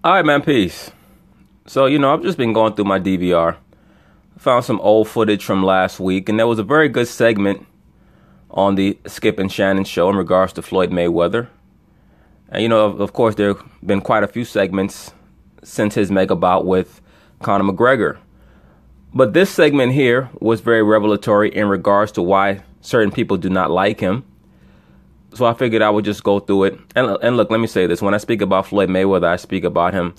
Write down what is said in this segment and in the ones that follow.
All right, man, peace. So, I've just been going through my DVR. Found some old footage from last week, and there was a very good segment on the Skip and Shannon show in regards to Floyd Mayweather. And, of course, there have been quite a few segments since his mega bout with Conor McGregor. But this segment here was very revelatory in regards to why certain people do not like him. So I figured I would just go through it. And look, let me say this. When I speak about Floyd Mayweather, I speak about him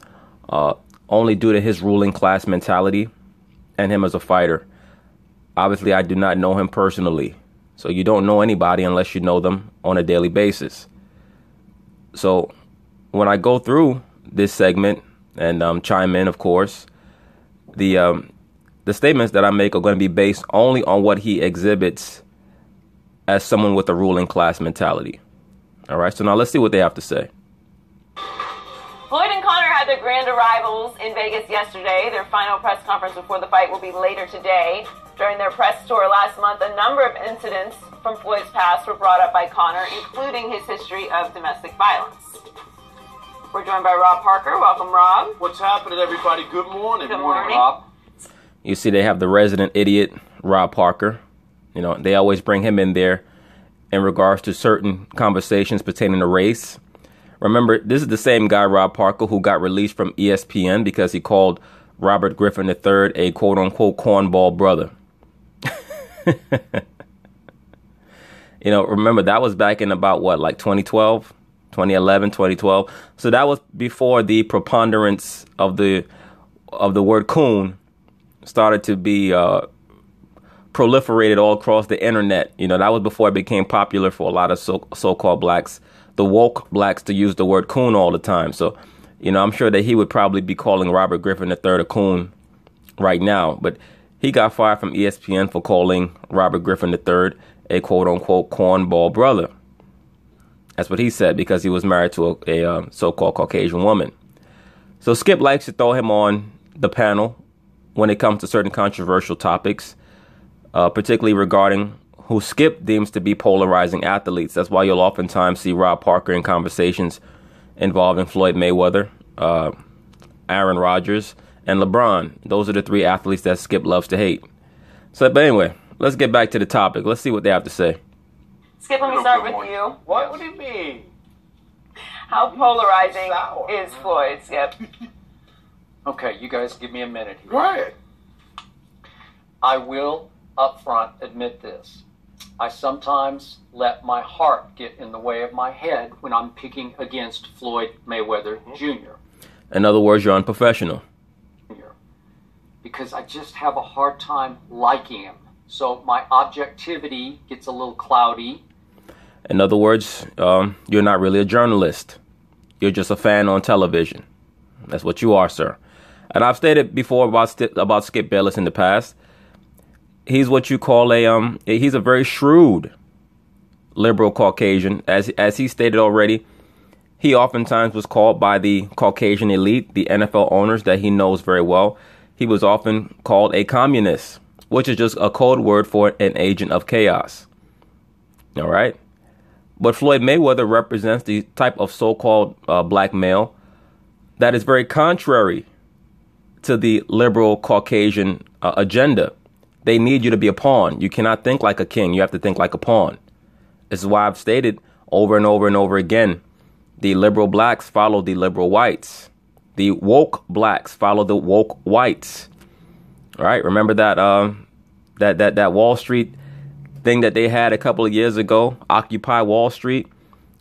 only due to his ruling class mentality and him as a fighter. Obviously, I do not know him personally. So you don't know anybody unless you know them on a daily basis. So when I go through this segment and chime in, of course, the statements that I make are going to be based only on what he exhibits as someone with a ruling class mentality. All right, so now let's see what they have to say. Floyd and Conor had their grand arrivals in Vegas yesterday. Their final press conference before the fight will be later today. During their press tour last month, a number of incidents from Floyd's past were brought up by Conor, including his history of domestic violence. We're joined by Rob Parker. Welcome, Rob. What's happening, everybody? Good morning. Good morning, Rob. You see, they have the resident idiot, Rob Parker. They always bring him in there in regards to certain conversations pertaining to race. Remember, this is the same guy, Rob Parker, who got released from ESPN because he called Robert Griffin III a quote-unquote cornball brother. Remember, that was back in about, 2012, 2011, 2012. So that was before the preponderance of the word coon started to be proliferated all across the internet. That was before it became popular for a lot of so-called blacks, the woke blacks, to use the word coon all the time. So, I'm sure that he would probably be calling Robert Griffin III a coon right now. But he got fired from ESPN for calling Robert Griffin III a quote-unquote cornball brother. That's what he said, because he was married to a so-called Caucasian woman. So Skip likes to throw him on the panel when it comes to certain controversial topics, particularly regarding who Skip deems to be polarizing athletes. That's why you'll oftentimes see Rob Parker in conversations involving Floyd Mayweather, Aaron Rodgers, and LeBron. Those are the three athletes that Skip loves to hate. So, but anyway, let's get back to the topic. Let's see what they have to say. Skip, let me start with you. What? What do you mean? How polarizing is Floyd, Skip? Okay, you guys give me a minute here. Go ahead. I will up front admit this. I sometimes let my heart get in the way of my head when I'm picking against Floyd Mayweather Jr. In other words, you're unprofessional. Because I just have a hard time liking him. So my objectivity gets a little cloudy. In other words, you're not really a journalist. You're just a fan on television. That's what you are, sir. And I've stated before about Skip Bayless in the past. He's what you call he's a very shrewd liberal Caucasian. As he stated already, he oftentimes was called by the Caucasian elite, the NFL owners that he knows very well. He was often called a communist, which is just a code word for an agent of chaos. All right. But Floyd Mayweather represents the type of so-called black male that is very contrary to the liberal Caucasian agenda. They need you to be a pawn. You cannot think like a king. You have to think like a pawn. This is why I've stated over and over and over again, the liberal blacks follow the liberal whites. The woke blacks follow the woke whites. All right. Remember that that Wall Street thing that they had a couple of years ago, Occupy Wall Street?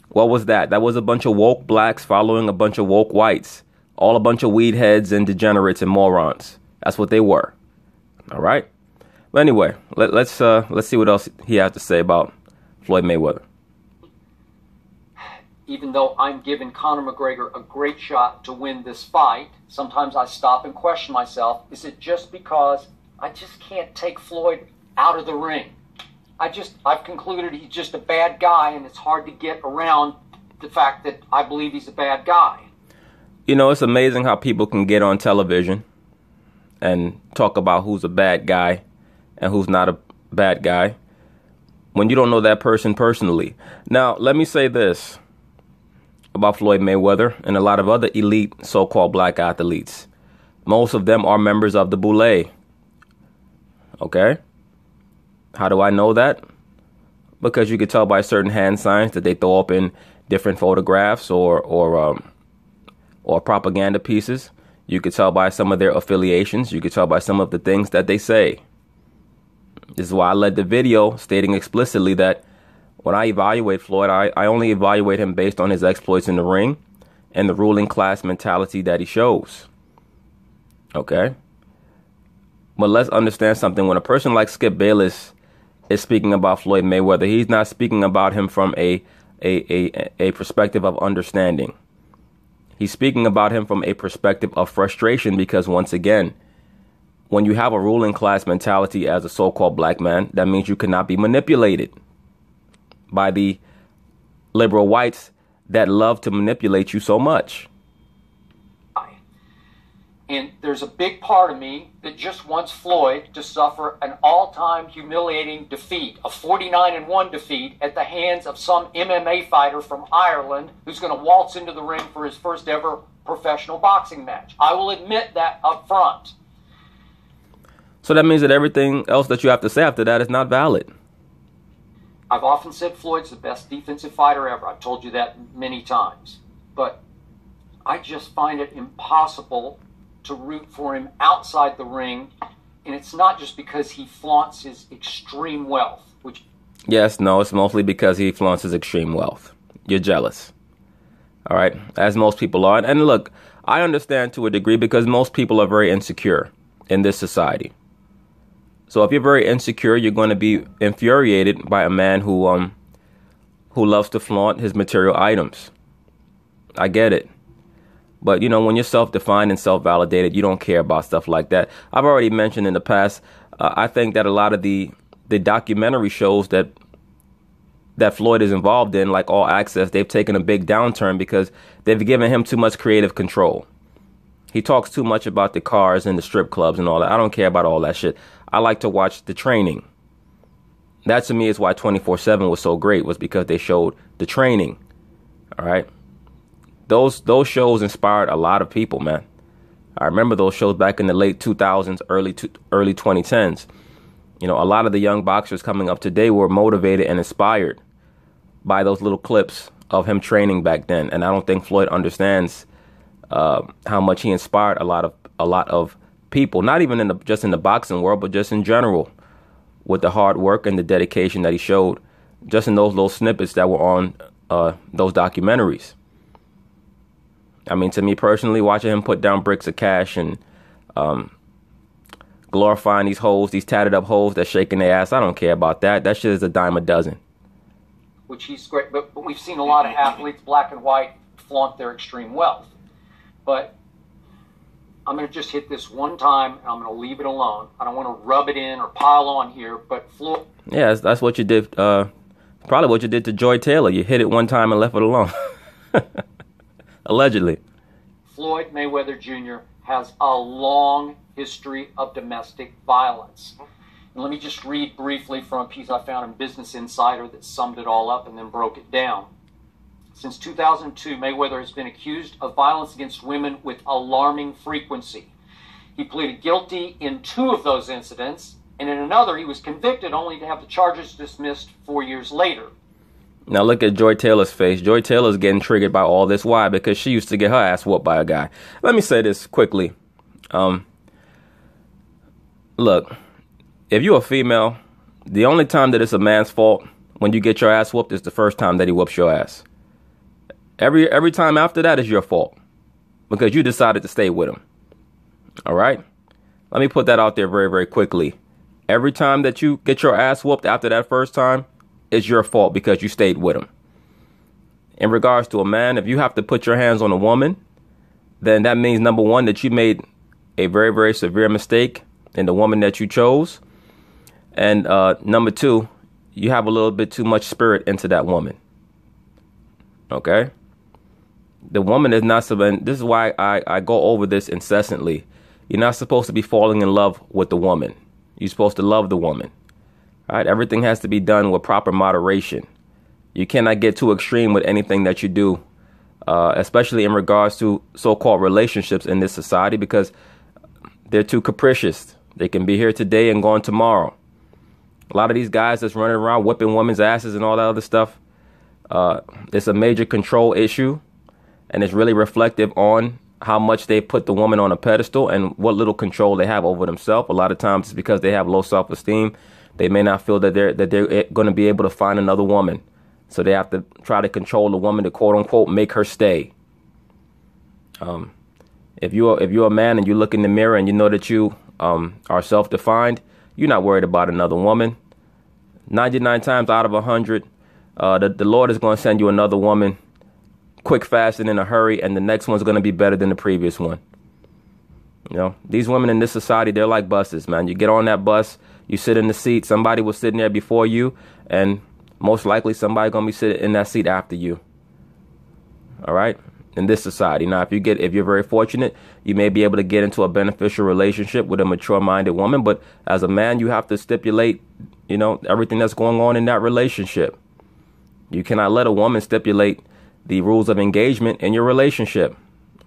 What was that? That was a bunch of woke blacks following a bunch of woke whites. All a bunch of weed heads and degenerates and morons. That's what they were. All right. But anyway, let's see what else he has to say about Floyd Mayweather. Even though I'm giving Conor McGregor a great shot to win this fight, sometimes I stop and question myself. Is it just because I just can't take Floyd out of the ring? I've concluded he's just a bad guy, and it's hard to get around the fact that I believe he's a bad guy. It's amazing how people can get on television and talk about who's a bad guy and who's not a bad guy when you don't know that person personally. Now, let me say this. about Floyd Mayweather and a lot of other elite so-called black athletes. Most of them are members of the Boule. Okay? How do I know that? Because you could tell by certain hand signs that they throw up in different photographs or propaganda pieces. You could tell by some of their affiliations. You could tell by some of the things that they say. This is why I led the video stating explicitly that when I evaluate Floyd, I only evaluate him based on his exploits in the ring and the ruling class mentality that he shows. Okay? But let's understand something. When a person like Skip Bayless is speaking about Floyd Mayweather, he's not speaking about him from a perspective of understanding. He's speaking about him from a perspective of frustration because, once again, when you have a ruling class mentality as a so-called black man, that means you cannot be manipulated by the liberal whites that love to manipulate you so much. And there's a big part of me that just wants Floyd to suffer an all-time humiliating defeat, a 49-1 defeat at the hands of some MMA fighter from Ireland who's going to waltz into the ring for his first ever professional boxing match. I will admit that up front. So that means that everything else that you have to say after that is not valid. I've often said Floyd's the best defensive fighter ever. I've told you that many times. But I just find it impossible to root for him outside the ring, and it's not just because he flaunts his extreme wealth, which... Yes, no, it's mostly because he flaunts his extreme wealth. You're jealous. All right, as most people are. And look, I understand to a degree because most people are very insecure in this society. So if you're very insecure, you're going to be infuriated by a man who loves to flaunt his material items. I get it. But, you know, when you're self-defined and self-validated, you don't care about stuff like that. I've already mentioned in the past, I think that a lot of the documentary shows that Floyd is involved in, like All Access, they've taken a big downturn because they've given him too much creative control. He talks too much about the cars and the strip clubs and all that. I don't care about all that shit. I like to watch the training. That, to me, is why 24/7 was so great, was because they showed the training. All right. Those shows inspired a lot of people, man. I remember those shows back in the late 2000s, early 2010s. You know, a lot of the young boxers coming up today were motivated and inspired by those little clips of him training back then. And I don't think Floyd understands how much he inspired a lot of people, not even just in the boxing world, but just in general, with the hard work and the dedication that he showed just in those little snippets that were on those documentaries. I mean, to me personally, watching him put down bricks of cash and glorifying these hoes, these tatted up hoes that's shaking their ass, I don't care about that. That shit is a dime a dozen. Which he's great, but we've seen a lot of athletes, black and white, flaunt their extreme wealth. But I'm going to just hit this one time, and I'm going to leave it alone. I don't want to rub it in or pile on here, but Floyd... Yeah, that's what you did. Probably what you did to Joy Taylor. You hit it one time and left it alone. Allegedly. Floyd Mayweather Jr. has a long history of domestic violence. And let me just read briefly from a piece I found in Business Insider that summed it all up and then broke it down. Since 2002, Mayweather has been accused of violence against women with alarming frequency. He pleaded guilty in 2 of those incidents, and in another he was convicted only to have the charges dismissed 4 years later. Now look at Joy Taylor's face. Joy Taylor's getting triggered by all this. Why? Because she used to get her ass whooped by a guy. Let me say this quickly. Look, if you're a female, the only time that it's a man's fault when you get your ass whooped is the first time that he whoops your ass. Every time after that is your fault because you decided to stay with him. All right? Let me put that out there very, very quickly. Every time that you get your ass whooped after that first time, it's your fault because you stayed with him. In regards to a man, if you have to put your hands on a woman, then that means, number one, that you made a very, very severe mistake in the woman that you chose. And number two, you have a little bit too much spirit into that woman. Okay? The woman is not... This is why I go over this incessantly. You're not supposed to be falling in love with the woman. You're supposed to love the woman. All right? Everything has to be done with proper moderation. You cannot get too extreme with anything that you do especially in regards to so-called relationships in this society, because they're too capricious. They can be here today and gone tomorrow. A lot of these guys that's running around whipping women's asses and all that other stuff, it's a major control issue, and it's really reflective on how much they put the woman on a pedestal and what little control they have over themselves. A lot of times it's because they have low self-esteem. They may not feel that they're going to be able to find another woman. So they have to try to control the woman to, quote unquote, make her stay. If you're a man and you look in the mirror and you know that you are self-defined, you're not worried about another woman. 99 times out of 100, the Lord is going to send you another woman quick, fast, and in a hurry, and the next one's going to be better than the previous one. You know, these women in this society, they're like buses, man. You get on that bus, you sit in the seat, somebody was sitting there before you, and most likely somebody going to be sitting in that seat after you. All right? In this society. Now, if you're very fortunate, you may be able to get into a beneficial relationship with a mature-minded woman, but as a man, you have to stipulate, you know, everything that's going on in that relationship. You cannot let a woman stipulate the rules of engagement in your relationship,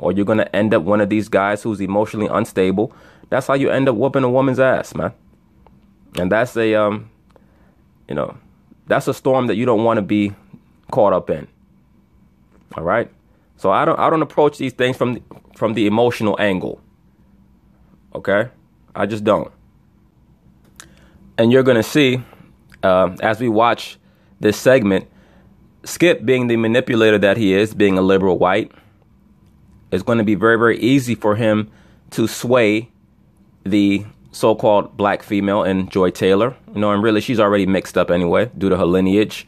or you're going to end up one of these guys who's emotionally unstable. That's how you end up whooping a woman's ass, man. And that's a, that's a storm that you don't want to be caught up in. All right. So I don't approach these things from the emotional angle. OK, I just don't. And you're going to see as we watch this segment, Skip, being the manipulator that he is, being a liberal white, it's going to be very, very easy for him to sway the so-called black female in Joy Taylor. You know, and really she's already mixed up anyway due to her lineage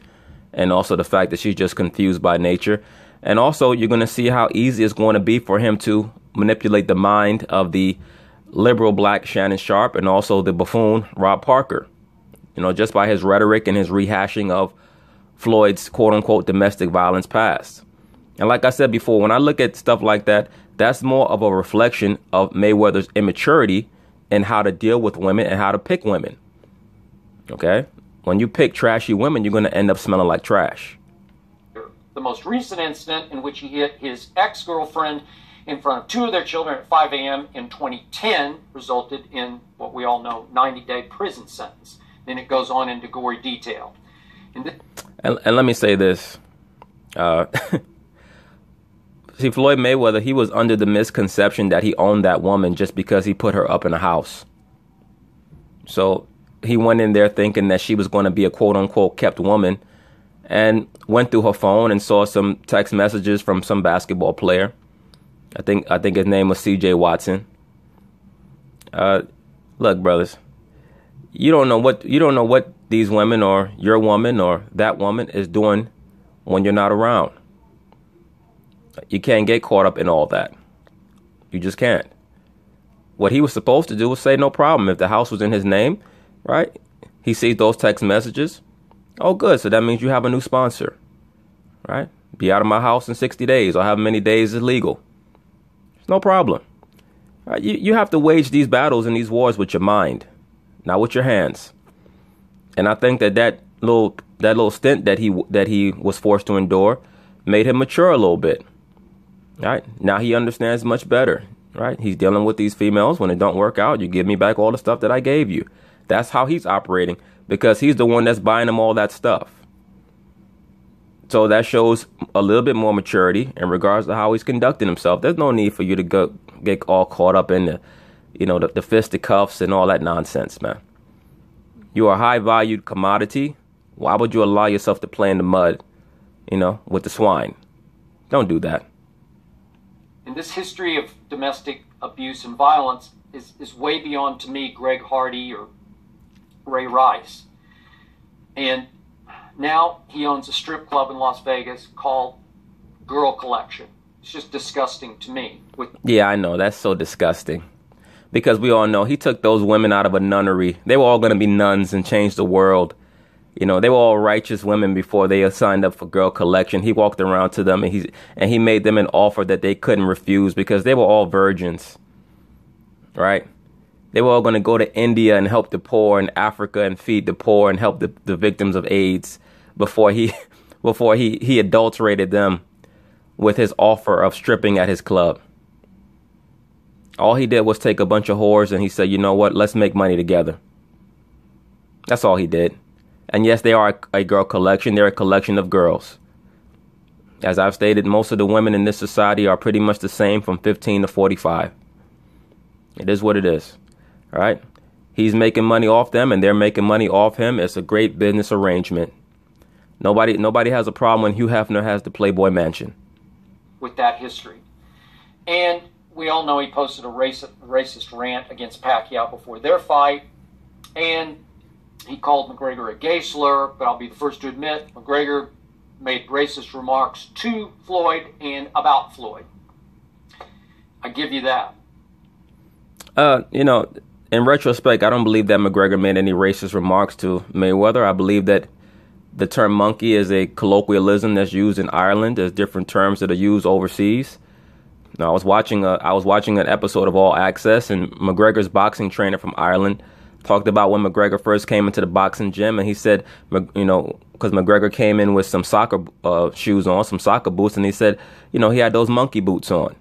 and also the fact that she's just confused by nature. And also you're going to see how easy it's going to be for him to manipulate the mind of the liberal black Shannon Sharpe and also the buffoon Rob Parker, you know, just by his rhetoric and his rehashing of Floyd's quote unquote domestic violence past. And like I said before, when I look at stuff like that, that's more of a reflection of Mayweather's immaturity in how to deal with women and how to pick women. OK, when you pick trashy women, you're going to end up smelling like trash. The most recent incident in which he hit his ex-girlfriend in front of two of their children at 5 a.m. in 2010 resulted in what we all know, 90-day prison sentence. Then it goes on into gory detail. And let me say this. See, Floyd Mayweather, he was under the misconception that he owned that woman just because he put her up in a house. So he went in there thinking that she was going to be a quote unquote kept woman and went through her phone and saw some text messages from some basketball player. I think his name was C.J. Watson. Look, brothers, you don't know what these women or your woman or that woman is doing when you're not around. You can't get caught up in all that. You just can't. What he was supposed to do was say no problem. If the house was in his name, right? He sees those text messages. Oh, good. So that means you have a new sponsor, right? Be out of my house in 60 days or however many days is legal. It's no problem. Right? You have to wage these battles and these wars with your mind, not with your hands. And I think that little stint that he was forced to endure made him mature a little bit. Right? Now he understands much better. Right? He's dealing with these females. When it don't work out, you give me back all the stuff that I gave you. That's how he's operating, because he's the one that's buying him all that stuff. So that shows a little bit more maturity in regards to how he's conducting himself. There's no need for you to get all caught up in the fisticuffs and all that nonsense, man. You are a high valued commodity. Why would you allow yourself to play in the mud, with the swine? Don't do that. And this history of domestic abuse and violence is way beyond, to me, Greg Hardy or Ray Rice. And now he owns a strip club in Las Vegas called Girl Collection. It's just disgusting to me. Yeah, I know. That's so disgusting. Because we all know he took those women out of a nunnery. They were all going to be nuns and change the world. They were all righteous women before they signed up for Girl Collection. He walked around to them and he made them an offer that they couldn't refuse because they were all virgins. Right? They were all going to go to India and help the poor, and Africa and feed the poor and help the victims of AIDS before he adulterated them with his offer of stripping at his club. All he did was take a bunch of whores and he said, you know what, let's make money together. That's all he did. And yes, they are a girl collection. They're a collection of girls. As I've stated, most of the women in this society are pretty much the same from 15 to 45. It is what it is. All right. He's making money off them and they're making money off him. It's a great business arrangement. Nobody has a problem when Hugh Hefner has the Playboy Mansion. With that history. And we all know he posted a racist rant against Pacquiao before their fight. And he called McGregor a gay slur. But I'll be the first to admit, McGregor made racist remarks to Floyd and about Floyd. I give you that. In retrospect, I don't believe that McGregor made any racist remarks to Mayweather. I believe that the term monkey is a colloquialism that's used in Ireland. There's different terms that are used overseas. Now, I was watching an episode of All Access, and McGregor's boxing trainer from Ireland talked about when McGregor first came into the boxing gym, and he said, because McGregor came in with some soccer shoes on, some soccer boots, and he said, he had those monkey boots on.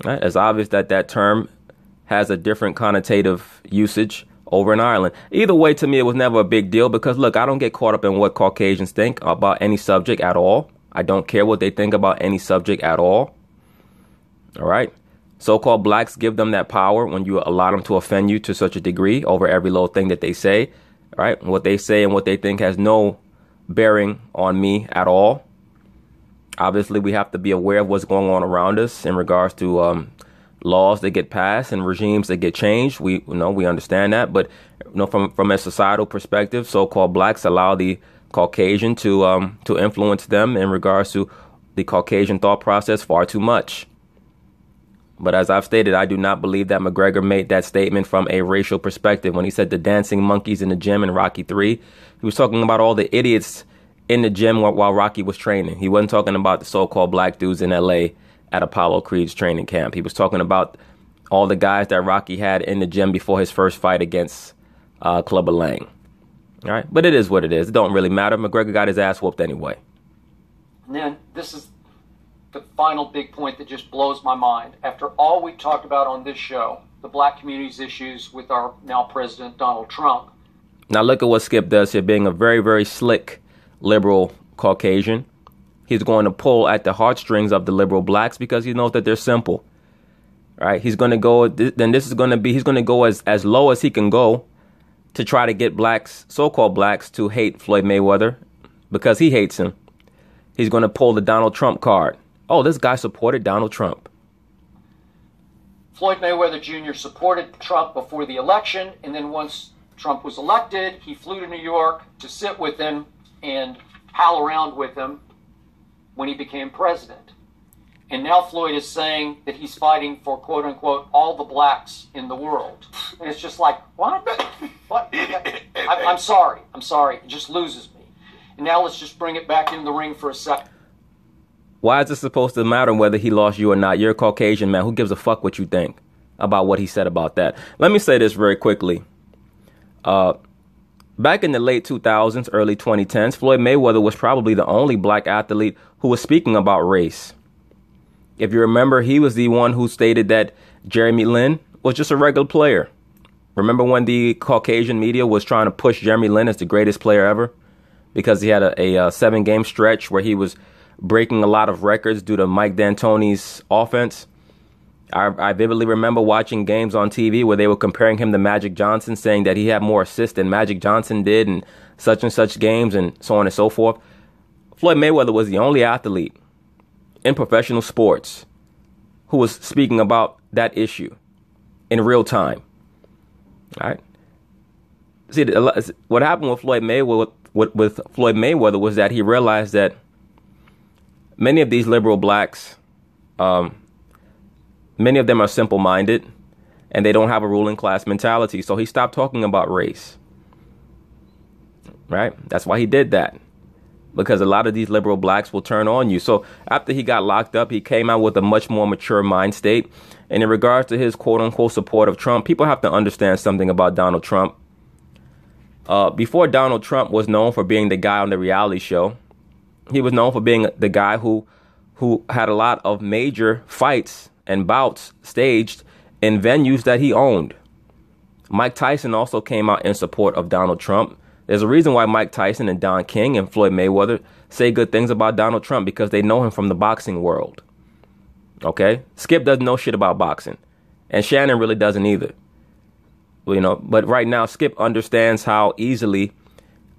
Right? It's obvious that term has a different connotative usage over in Ireland. Either way, to me, it was never a big deal because, look, I don't get caught up in what Caucasians think about any subject at all. I don't care what they think about any subject at all. All right. So-called blacks give them that power when you allow them to offend you to such a degree over every little thing that they say. Right. What they say and what they think has no bearing on me at all. Obviously, we have to be aware of what's going on around us in regards to laws that get passed and regimes that get changed. We understand that. But from a societal perspective, so-called blacks allow the Caucasian to influence them in regards to the Caucasian thought process far too much. But as I've stated, I do not believe that McGregor made that statement from a racial perspective. When he said the dancing monkeys in the gym in Rocky 3, he was talking about all the idiots in the gym while Rocky was training. He wasn't talking about the so-called black dudes in L.A. at Apollo Creed's training camp. He was talking about all the guys that Rocky had in the gym before his first fight against Clubber Lang. All right, but it is what it is. It don't really matter. McGregor got his ass whooped anyway. And then this is the final big point that just blows my mind. After all we've talked about on this show, the black community's issues with our now president, Donald Trump. Now look at what Skip does here, being a very, very slick liberal Caucasian. He's going to pull at the heartstrings of the liberal blacks because he knows that they're simple. All right, he's going to go, he's going to go as low as he can go to try to get blacks, so-called blacks, to hate Floyd Mayweather because he hates him. He's going to pull the Donald Trump card. Oh, this guy supported Donald Trump. Floyd Mayweather Jr. supported Trump before the election, and then once Trump was elected, he flew to New York to sit with him and pal around with him when he became president. And now Floyd is saying that he's fighting for, quote unquote, all the blacks in the world. And it's just like, what? What? I'm sorry. It just loses me. And now let's just bring it back into the ring for a second. Why is it supposed to matter whether he lost you or not? You're a Caucasian man. Who gives a fuck what you think about what he said about that? Let me say this very quickly. Back in the late 2000s, early 2010s, Floyd Mayweather was probably the only black athlete who was speaking about race. If you remember, he was the one who stated that Jeremy Lin was just a regular player. Remember when the Caucasian media was trying to push Jeremy Lin as the greatest player ever? Because he had a 7-game stretch where he was breaking a lot of records due to Mike D'Antoni's offense. I vividly remember watching games on TV where they were comparing him to Magic Johnson, saying that he had more assists than Magic Johnson did in such and such games and so on and so forth. Floyd Mayweather was the only athlete in professional sports who was speaking about that issue in real time. All right. See, what happened with Floyd Mayweather was that he realized that many of these liberal blacks, many of them are simple-minded and they don't have a ruling class mentality. So he stopped talking about race. Right? That's why he did that. Because a lot of these liberal blacks will turn on you. So after he got locked up, he came out with a much more mature mind state. And in regards to his quote-unquote support of Trump, people have to understand something about Donald Trump. Before Donald Trump was known for being the guy on the reality show, he was known for being the guy who who had a lot of major fights and bouts staged in venues that he owned. Mike Tyson also came out in support of Donald Trump. There's a reason why Mike Tyson and Don King and Floyd Mayweather say good things about Donald Trump, because they know him from the boxing world. Okay? Skip doesn't know shit about boxing, and Shannon really doesn't either. But right now, Skip understands how easily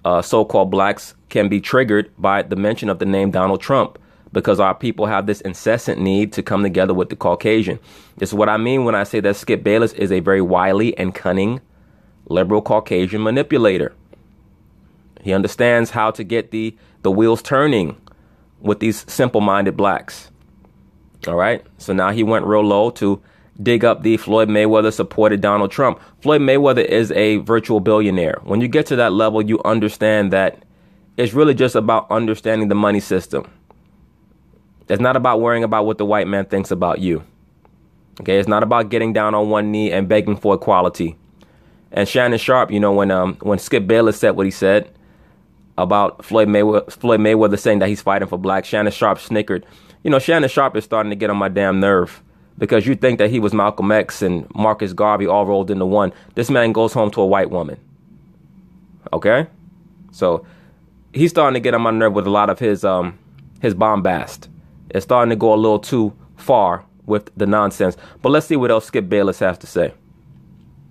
so-called blacks can be triggered by the mention of the name Donald Trump, because our people have this incessant need to come together with the Caucasian. This is what I mean when I say that Skip Bayless is a very wily and cunning liberal Caucasian manipulator. He understands how to get the wheels turning with these simple-minded blacks. All right. So now he went real low to dig up the Floyd Mayweather supported Donald Trump. Floyd Mayweather is a virtual billionaire. When you get to that level, you understand that it's really just about understanding the money system. It's not about worrying about what the white man thinks about you. Okay, it's not about getting down on one knee and begging for equality. And Shannon Sharp, when Skip Bayless said what he said about Floyd Mayweather saying that he's fighting for blacks, Shannon Sharp snickered. Shannon Sharp is starting to get on my damn nerve, because you think that he was Malcolm X and Marcus Garvey all rolled into one. This man goes home to a white woman. Okay? So he's starting to get on my nerve with a lot of his bombast. It's starting to go a little too far with the nonsense. But let's see what else Skip Bayless has to say.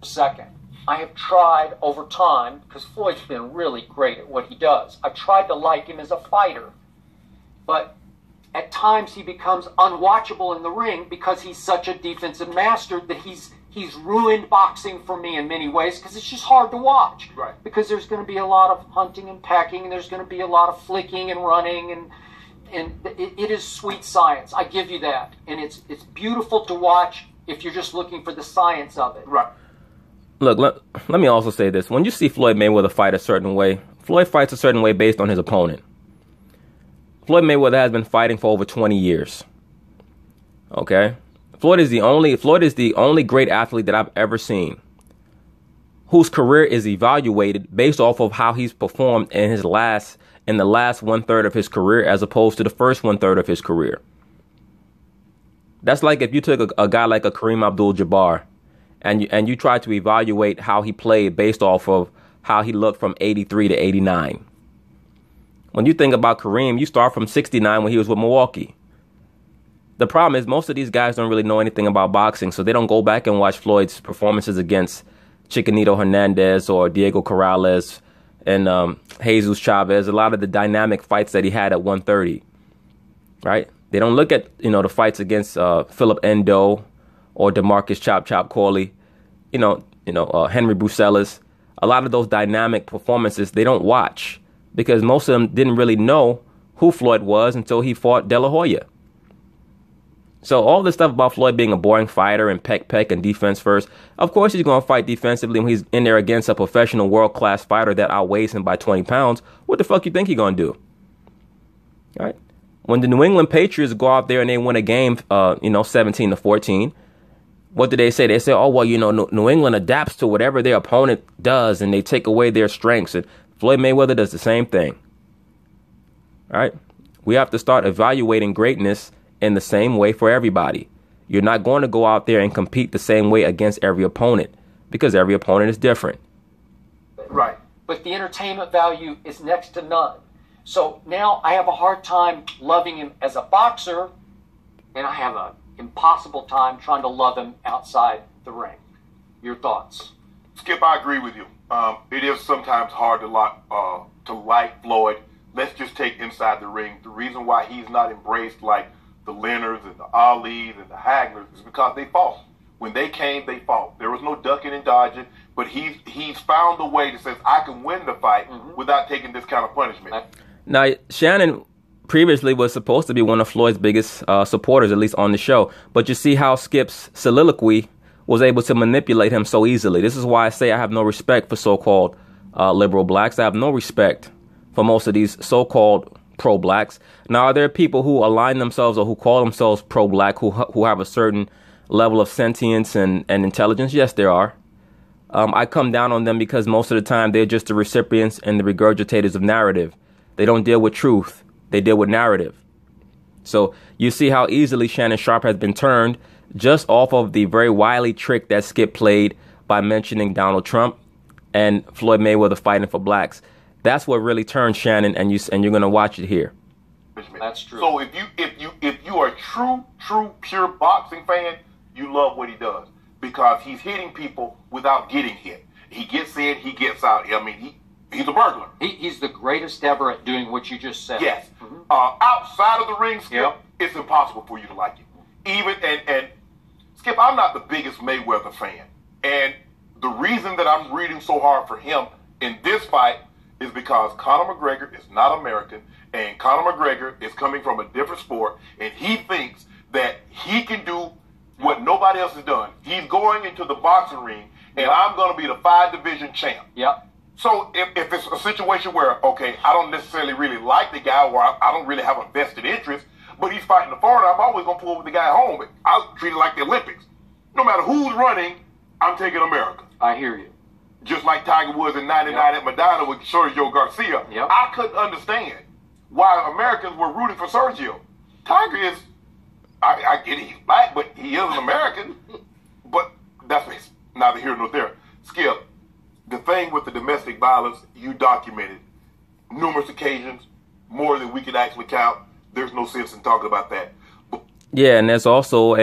Second, I have tried over time, because Floyd's been really great at what he does. I've tried to like him as a fighter. But at times he becomes unwatchable in the ring because he's such a defensive master that he's ruined boxing for me in many ways, because it's just hard to watch. Right. Because there's going to be a lot of hunting and pecking, and there's going to be a lot of flicking and running, and it is sweet science. I give you that. And it's beautiful to watch if you're just looking for the science of it. Right. Look, let me also say this. When you see Floyd Mayweather fight a certain way, Floyd fights a certain way based on his opponent. Floyd Mayweather has been fighting for over 20 years. Okay? Floyd is the only great athlete that I've ever seen whose career is evaluated based off of how he's performed in the last 1/3 of his career, as opposed to the first 1/3 of his career. That's like if you took a guy like a Kareem Abdul-Jabbar and you tried to evaluate how he played based off of how he looked from 83 to 89. When you think about Kareem, you start from 69 when he was with Milwaukee. The problem is most of these guys don't really know anything about boxing, so they don't go back and watch Floyd's performances against Chiquinito Hernandez or Diego Corrales and Jesus Chavez, a lot of the dynamic fights that he had at 130, right? They don't look at, the fights against Philip Endo or DeMarcus Chop Chop Corley, Henry Brusellas. A lot of those dynamic performances they don't watch, because most of them didn't really know who Floyd was until he fought De La Hoya. So all this stuff about Floyd being a boring fighter and peck and defense first, of course he's going to fight defensively when he's in there against a professional world-class fighter that outweighs him by 20 pounds. What the fuck you think he's going to do? All right? When the New England Patriots go out there and they win a game, 17-14, what do they say? They say, oh, well, New England adapts to whatever their opponent does and they take away their strengths. And Floyd Mayweather does the same thing. All right? We have to start evaluating greatness in the same way for everybody. You're not going to go out there and compete the same way against every opponent, because every opponent is different. Right. But the entertainment value is next to none. So now I have a hard time loving him as a boxer, and I have an impossible time trying to love him outside the ring. Your thoughts? Skip, I agree with you. It is sometimes hard to like Floyd. Let's just take inside the ring. The reason why he's not embraced like the Leonards and the Alis and the Haglers is because they fought. When they came, they fought. There was no ducking and dodging, but he's found a way that says, I can win the fight without taking this kind of punishment. Now, Shannon previously was supposed to be one of Floyd's biggest supporters, at least on the show. But you see how Skip's soliloquy was able to manipulate him so easily. This is why I say I have no respect for so-called liberal blacks. I have no respect for most of these so-called pro-blacks. Now, are there people who align themselves or who call themselves pro-black who have a certain level of sentience and intelligence? Yes, there are. I come down on them because most of the time they're just the recipients and the regurgitators of narrative. They don't deal with truth. They deal with narrative. So you see how easily Shannon Sharpe has been turned just off of the very wily trick that Skip played by mentioning Donald Trump and Floyd Mayweather fighting for blacks. That's what really turned Shannon, and you're going to watch it here. That's true. So if you are a true pure boxing fan, you love what he does because he's hitting people without getting hit. He gets in, he gets out. I mean, he's a burglar. He's the greatest ever at doing what you just said. Yes. Outside of the ring, Skip, it's impossible for you to like it. Even and Skip, I'm not the biggest Mayweather fan, and the reason that I'm reading so hard for him in this fight is because Conor McGregor is not American, and Conor McGregor is coming from a different sport, and he thinks that he can do what nobody else has done. He's going into the boxing ring, and I'm going to be the 5-division champ. Yep. So if it's a situation where, okay, I don't necessarily really like the guy, or I don't really have a vested interest, but he's fighting the foreigner, I'm always going to pull with the guy at home. I'll treat it like the Olympics. No matter who's running, I'm taking America. I hear you. Just like Tiger Woods in 99 at Madonna with Sergio Garcia. Yep. I couldn't understand why Americans were rooting for Sergio. Tiger is, I get it, he's black, but he is an American. But that's neither here nor there. Skip, the thing with the domestic violence, you documented numerous occasions, more than we could actually count. There's no sense in talking about that. Yeah, and there's also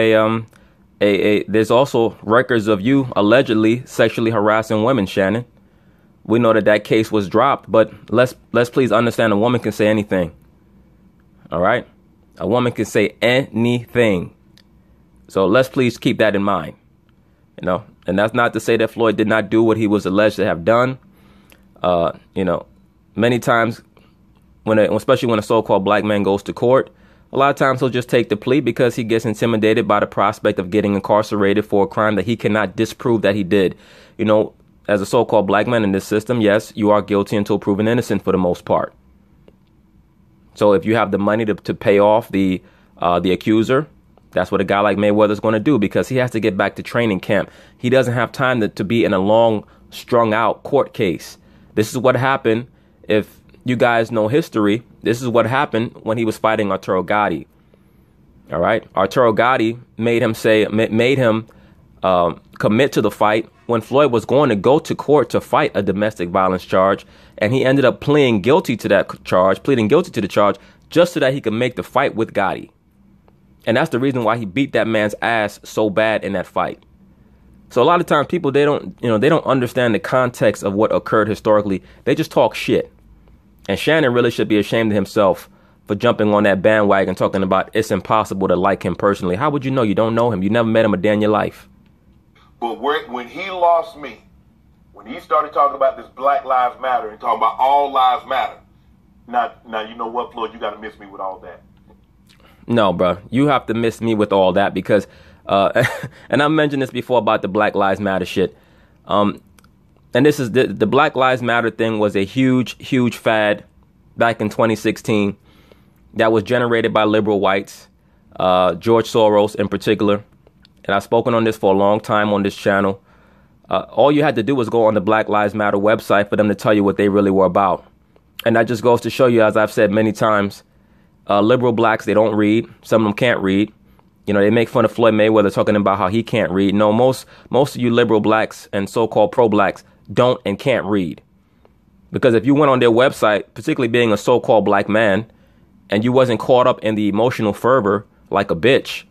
there's also records of you allegedly sexually harassing women, Shannon. We know that case was dropped, but let's please understand a woman can say anything. All right? A woman can say anything. So let's please keep that in mind. You know, and that's not to say that Floyd did not do what he was alleged to have done. You know, many times especially when a so-called black man goes to court, a lot of times he'll just take the plea because he gets intimidated by the prospect of getting incarcerated for a crime that he cannot disprove that he did. You know, as a so-called black man in this system, yes, you are guilty until proven innocent for the most part. So if you have the money to pay off the accuser, that's what a guy like Mayweather is going to do because he has to get back to training camp. He doesn't have time to be in a long, strung-out court case. This is what happened. If you guys know history, this is what happened when he was fighting Arturo Gatti. All right? Arturo Gatti made him commit to the fight when Floyd was going to go to court to fight a domestic violence charge, and he ended up pleading guilty to the charge just so that he could make the fight with Gotti. And that's the reason why he beat that man's ass so bad in that fight. So a lot of times people, they don't understand the context of what occurred historically. They just talk shit. And Shannon really should be ashamed of himself for jumping on that bandwagon talking about it's impossible to like him personally. How would you know? You don't know him. You never met him a day in your life. But when he lost me, when he started talking about this Black Lives Matter and talking about all lives matter, now you know what, Floyd, you got to miss me with all that. No, bro, you have to miss me with all that because, and I mentioned this before about the Black Lives Matter shit. And this is the Black Lives Matter thing was a huge fad back in 2016 that was generated by liberal whites, George Soros in particular. And I've spoken on this for a long time on this channel. All you had to do was go on the Black Lives Matter website for them to tell you what they really were about. And that just goes to show you, as I've said many times, liberal blacks, they don't read. Some of them can't read. You know, they make fun of Floyd Mayweather talking about how he can't read. No, most of you liberal blacks and so-called pro-blacks don't and can't read. Because if you went on their website, particularly being a so-called black man, and you wasn't caught up in the emotional fervor like a bitch,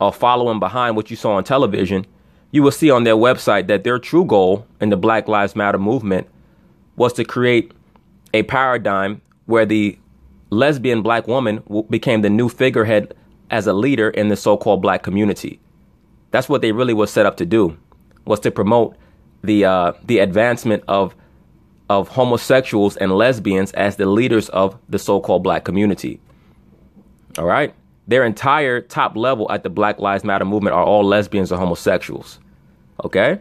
or following behind what you saw on television, you will see on their website that their true goal in the Black Lives Matter movement was to create a paradigm where the lesbian black woman became the new figurehead as a leader in the so-called black community. That's what they really were set up to do, was to promote the advancement of homosexuals and lesbians as the leaders of the so-called black community. All right? Their entire top level at the Black Lives Matter movement are all lesbians or homosexuals. Okay?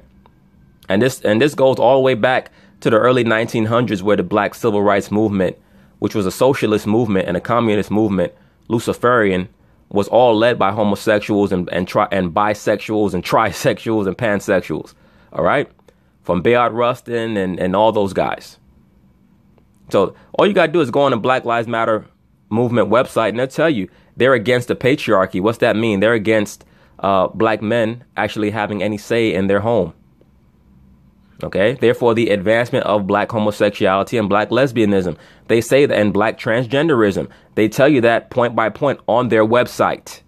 And this goes all the way back to the early 1900s, where the black civil rights movement, which was a socialist movement and a communist movement, Luciferian, was all led by homosexuals and bisexuals and trisexuals and pansexuals. All right? From Bayard Rustin and all those guys. So all you got to do is go on the Black Lives Matter movement website, and they'll tell you they're against the patriarchy. What's that mean? They're against black men actually having any say in their home. Okay, therefore the advancement of black homosexuality and black lesbianism. They say that, and black transgenderism. They tell you that point by point on their website.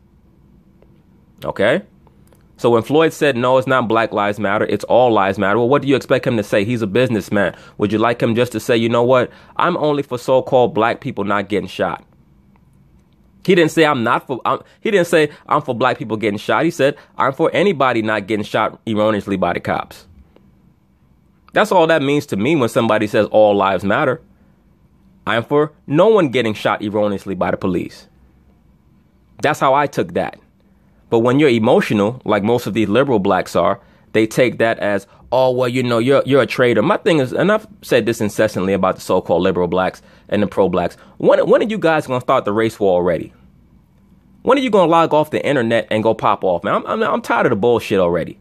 Okay, so when Floyd said, no, it's not Black Lives Matter, it's All Lives Matter. Well, what do you expect him to say? He's a businessman. Would you like him just to say, you know what? I'm only for so-called black people not getting shot. He didn't say he didn't say I'm for black people getting shot. He said I'm for anybody not getting shot erroneously by the cops. That's all that means to me when somebody says all lives matter. I'm for no one getting shot erroneously by the police. That's how I took that. But when you're emotional, like most of these liberal blacks are, they take that as, oh, well, you know, you're a traitor. My thing is, and I've said this incessantly about the so-called liberal blacks and the pro-blacks. When are you guys going to start the race war already? When are you going to log off the internet and go pop off, man? I'm tired of the bullshit already.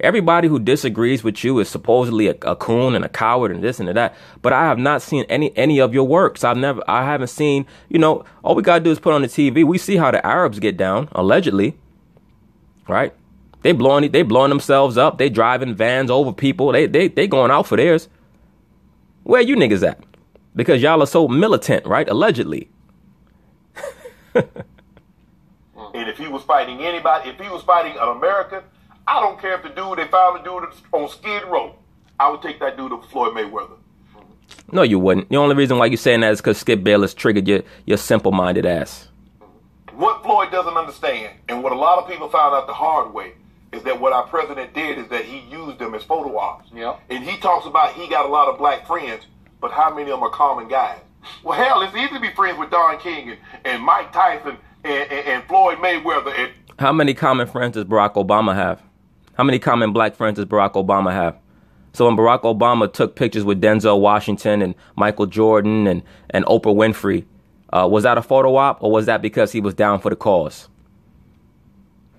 Everybody who disagrees with you is supposedly a coon and a coward and this and that. But I have not seen any of your works. I haven't seen, you know, all we got to do is put on the TV. We see how the Arabs get down, allegedly. Right? They blowing themselves up. They driving vans over people. They going out for theirs. Where you niggas at? Because y'all are so militant, right? Allegedly. And if he was fighting anybody, if he was fighting an American, I don't care if they found the dude on Skid Row. I would take that dude over Floyd Mayweather. No, you wouldn't. The only reason why you're saying that is because Skip Bayless triggered your simple-minded ass. What Floyd doesn't understand, and what a lot of people found out the hard way, is that what our president did is that he used them as photo ops. Yep. And he talks about he got a lot of black friends, but how many of them are common guys? Well, hell, it's easy to be friends with Don King and Mike Tyson and Floyd Mayweather. How many common friends does Barack Obama have? How many common black friends does Barack Obama have? So when Barack Obama took pictures with Denzel Washington and Michael Jordan and Oprah Winfrey, was that a photo op, or was that because he was down for the cause?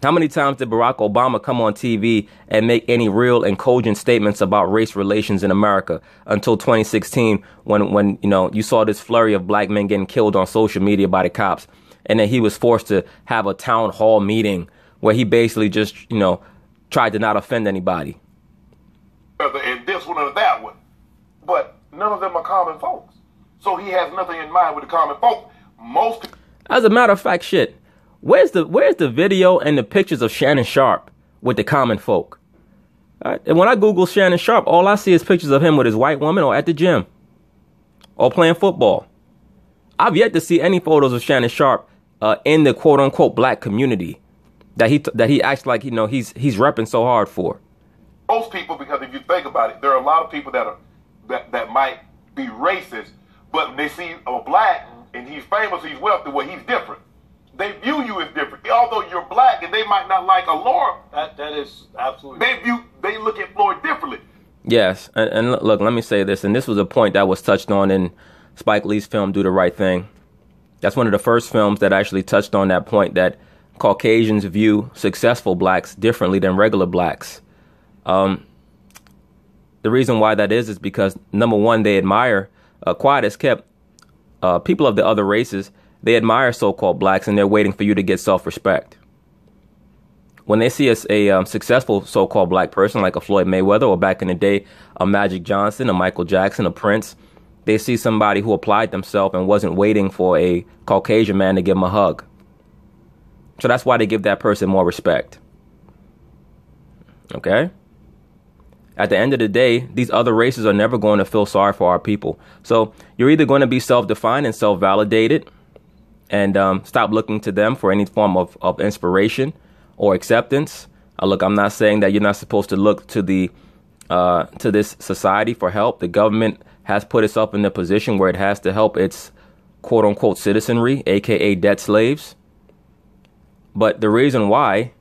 How many times did Barack Obama come on TV and make any real and cogent statements about race relations in America until 2016 when you know you saw this flurry of black men getting killed on social media by the cops, and then he was forced to have a town hall meeting where he basically just, you know, tried to not offend anybody. And this one and that one. But none of them are common folks. So he has nothing in mind with the common folk. As a matter of fact, shit, where's the video and the pictures of Shannon Sharp with the common folk? Right? And when I Google Shannon Sharp, all I see is pictures of him with his white woman or at the gym or playing football. I've yet to see any photos of Shannon Sharp in the quote unquote black community that he acts like, you know, he's repping so hard for. Most people, because if you think about it, there are a lot of people that might be racist, but when they see a black and he's famous, he's wealthy, well, he's different. They view you as different. Although you're black and they might not like Allure, that is absolutely. They look at Floyd differently. Yes, and look, let me say this, and this was a point that was touched on in Spike Lee's film Do the Right Thing. That's one of the first films that actually touched on that point, that Caucasians view successful blacks differently than regular blacks. The reason why that is because, number one, they admire, quiet as kept, people of the other races, they admire so-called blacks, and they're waiting for you to get self-respect. When they see a successful so-called black person like a Floyd Mayweather, or back in the day, a Magic Johnson, a Michael Jackson, a Prince, they see somebody who applied themselves and wasn't waiting for a Caucasian man to give them a hug. So that's why they give that person more respect. Okay? At the end of the day, these other races are never going to feel sorry for our people. So you're either going to be self-defined and self-validated and stop looking to them for any form of inspiration or acceptance. Look, I'm not saying that you're not supposed to look to this society for help. The government has put itself in a position where it has to help its quote-unquote citizenry, a.k.a. debt slaves. But the reason why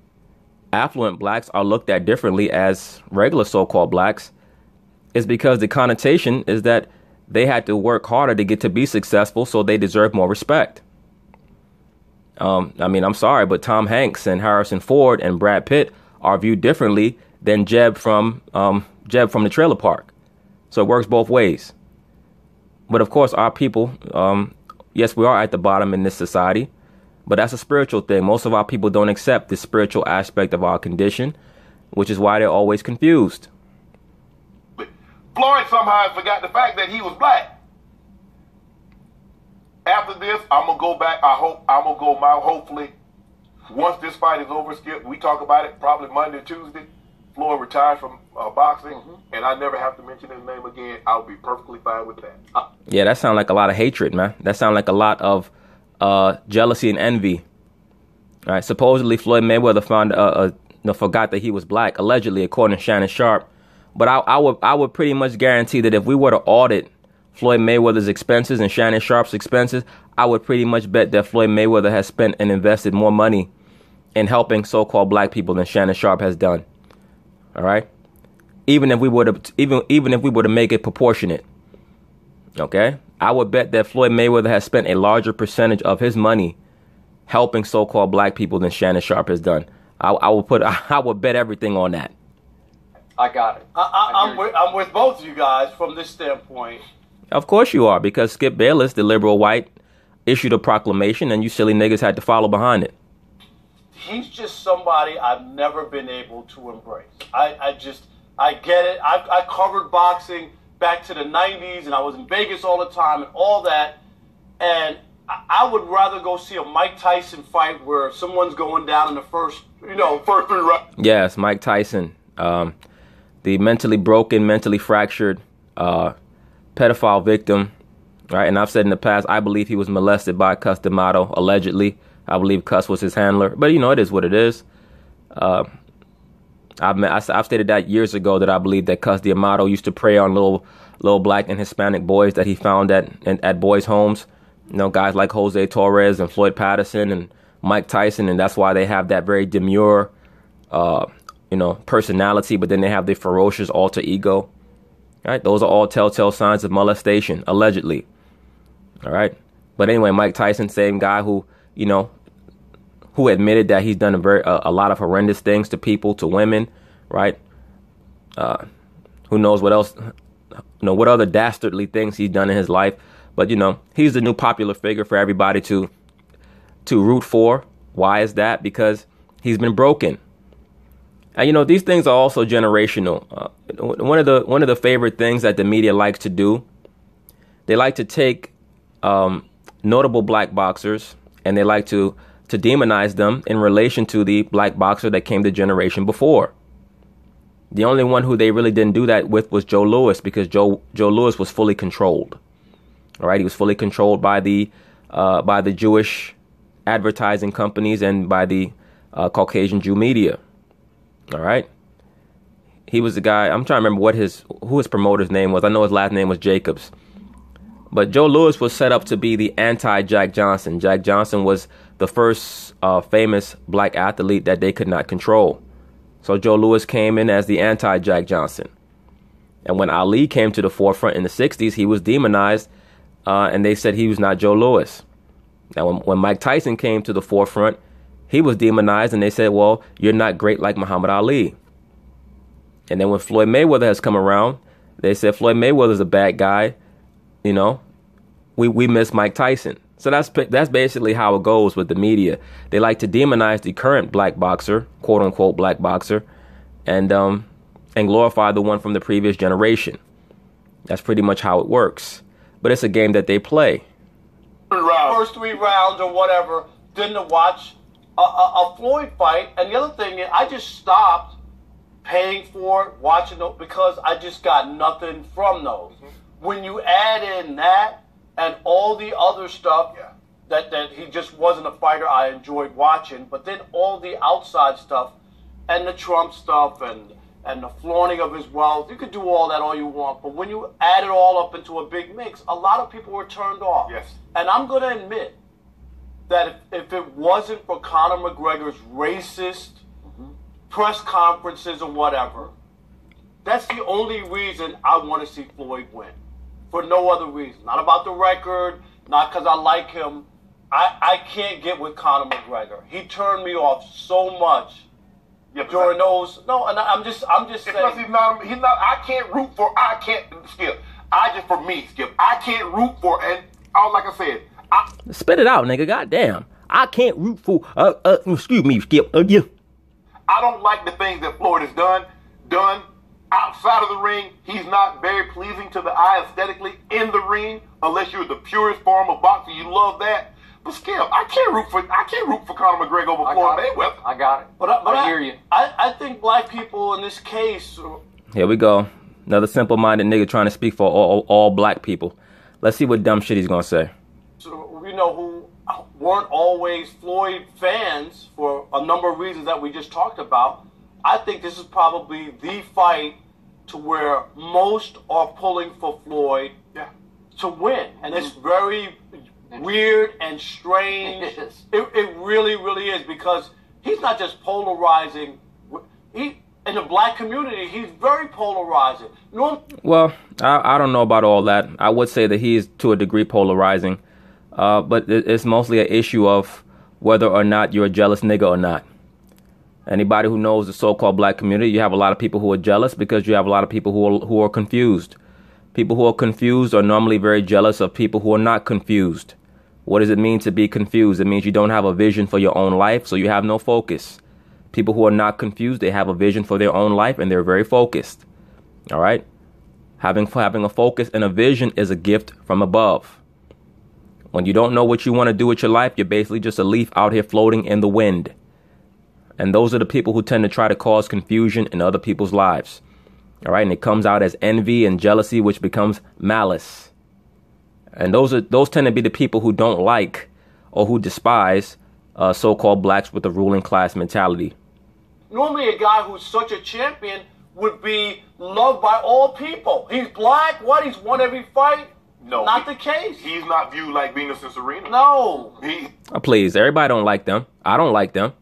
affluent blacks are looked at differently as regular so-called blacks is because the connotation is that they had to work harder to get to be successful, so they deserve more respect. I mean, I'm sorry, but Tom Hanks and Harrison Ford and Brad Pitt are viewed differently than Jeb from the trailer park. So it works both ways. But of course, our people Yes, we are at the bottom in this society, but that's a spiritual thing. Most of our people don't accept the spiritual aspect of our condition, which is why they're always confused. Floyd somehow forgot the fact that he was black. After this, I'm gonna go back. Hopefully, once this fight is over, Skip, we talk about it probably Monday or Tuesday. Floyd retires from boxing, and I never have to mention his name again. I'll be perfectly fine with that. Yeah, that sounds like a lot of hatred, man. That sounds like a lot of jealousy and envy. All right. Supposedly, Floyd Mayweather forgot that he was black, allegedly, according to Shannon Sharp. But I would pretty much guarantee that if we were to audit Floyd Mayweather's expenses and Shannon Sharp's expenses, I would pretty much bet that Floyd Mayweather has spent and invested more money in helping so-called black people than Shannon Sharp has done. All right, even if we were to make it proportionate, okay, I would bet that Floyd Mayweather has spent a larger percentage of his money helping so-called black people than Shannon Sharp has done. I would bet everything on that. I got it. I'm with both of you guys from this standpoint. Of course you are, because Skip Bayless, the liberal white, issued a proclamation, and you silly niggas had to follow behind it. He's just somebody I've never been able to embrace. I get it. I covered boxing back to the 90s, and I was in Vegas all the time and all that. And I would rather go see a Mike Tyson fight where someone's going down in the first 3 rounds. Yes, Mike Tyson, the mentally broken, mentally fractured pedophile victim. Right, and I've said in the past, I believe he was molested by Cus D'Amato, allegedly. I believe Cus was his handler, but it is what it is. I've stated that years ago that I believe that Cus D'Amato used to prey on little black and Hispanic boys that he found at boys' homes. Guys like Jose Torres and Floyd Patterson and Mike Tyson, and that's why they have that very demure, personality, but then they have the ferocious alter ego. All right, those are all telltale signs of molestation, allegedly. All right, but anyway, Mike Tyson, same guy who admitted that he's done a lot of horrendous things to people, to women, right? Who knows what else, what other dastardly things he's done in his life. But, he's the new popular figure for everybody to root for. Why is that? Because he's been broken. And, these things are also generational. One of the favorite things that the media likes to do, they like to take notable black boxers, and they like to demonize them in relation to the black boxer that came the generation before. The only one who they really didn't do that with was Joe Louis, because Joe Louis was fully controlled. All right, he was fully controlled by the Jewish advertising companies and by the Caucasian Jew media. All right, he was the guy. I'm trying to remember who his promoter's name was. I know his last name was Jacobs. But Joe Louis was set up to be the anti-Jack Johnson. Jack Johnson was the first famous black athlete that they could not control. So Joe Louis came in as the anti-Jack Johnson. And when Ali came to the forefront in the 60s, he was demonized, and they said he was not Joe Louis. Now, when Mike Tyson came to the forefront, he was demonized, and they said, well, you're not great like Muhammad Ali. And then when Floyd Mayweather has come around, they said Floyd Mayweather's a bad guy. We miss Mike Tyson. So that's basically how it goes with the media. They like to demonize the current black boxer, quote unquote black boxer, and glorify the one from the previous generation. That's pretty much how it works. But it's a game that they play. First 3 rounds or whatever, then to watch a Floyd fight. And the other thing is, I just stopped paying for it, watching it, because I just got nothing from those. When you add in that and all the other stuff, that he just wasn't a fighter I enjoyed watching, but then all the outside stuff and the Trump stuff and the flaunting of his wealth, you could do all that all you want, but when you add it all up into a big mix, a lot of people were turned off. Yes. And I'm going to admit that if it wasn't for Conor McGregor's racist press conferences or whatever, that's the only reason I want to see Floyd win. For no other reason. Not about the record, not because I like him. I can't get with Conor McGregor. He turned me off so much during those. No, and I'm just saying. Plus he's not. I can't root for. I can't Skip. For me, Skip. I can't root for. And like I said, Spit it out, nigga. Goddamn. I can't root for, excuse me, Skip. Yeah. I don't like the things that Floyd has done outside of the ring. He's not very pleasing to the eye aesthetically in the ring, unless you're the purest form of boxing. You love that. But Skip, I can't root for Conor McGregor over Floyd Mayweather. I got it. But I hear you. I think black people in this case. Here we go. Another simple-minded nigga trying to speak for all black people. Let's see what dumb shit he's gonna say. So, who weren't always Floyd fans for a number of reasons that we just talked about. I think this is probably the fight to where most are pulling for Floyd to win. And it's very weird and strange. It really, really is, because he's not just polarizing. In the black community, he's very polarizing. Well, I don't know about all that. I would say that he is to a degree polarizing. But it's mostly an issue of whether or not you're a jealous nigga or not. Anybody who knows the so-called black community, you have a lot of people who are jealous because you have a lot of people who are confused. People who are confused are normally very jealous of people who are not confused. What does it mean to be confused? It means you don't have a vision for your own life, so you have no focus. People who are not confused, they have a vision for their own life, and they're very focused. All right? Having a focus and a vision is a gift from above. When you don't know what you want to do with your life, you're basically just a leaf out here floating in the wind. And those are the people who tend to try to cause confusion in other people's lives. All right? And it comes out as envy and jealousy, which becomes malice. And those tend to be the people who don't like or who despise so-called blacks with the ruling class mentality. Normally a guy who's such a champion would be loved by all people. He's black, he's won every fight? No. Not the case. He's not viewed like Venus and Serena. No. Please, everybody don't like them. I don't like them.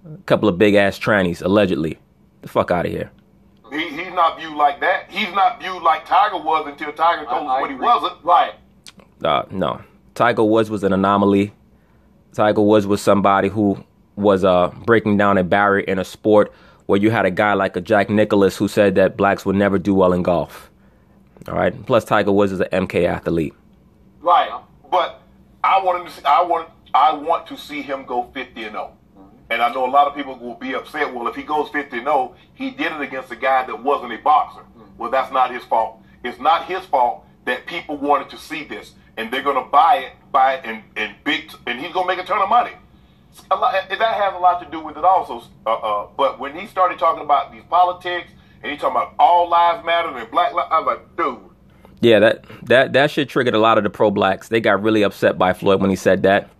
A couple of big-ass trannies, allegedly. The fuck out of here. He's not viewed like that. He's not viewed like Tiger was until Tiger told us what he wasn't. Right. No. Tiger Woods was an anomaly. Tiger Woods was somebody who was breaking down a barrier in a sport where you had a guy like a Jack Nicklaus who said that blacks would never do well in golf. All right. Plus, Tiger Woods is an MK athlete. Right. But I want to see him go 50-0. And I know a lot of people will be upset. Well, if he goes 50-0, he did it against a guy that wasn't a boxer. Well, that's not his fault. It's not his fault that people wanted to see this, and they're going to buy it in big, and he's going to make a ton of money. That has a lot to do with it also. But when he started talking about these politics, and he talking about all lives matter and black lives, I was like, dude. Yeah, that shit triggered a lot of the pro-blacks. They got really upset by Floyd when he said that.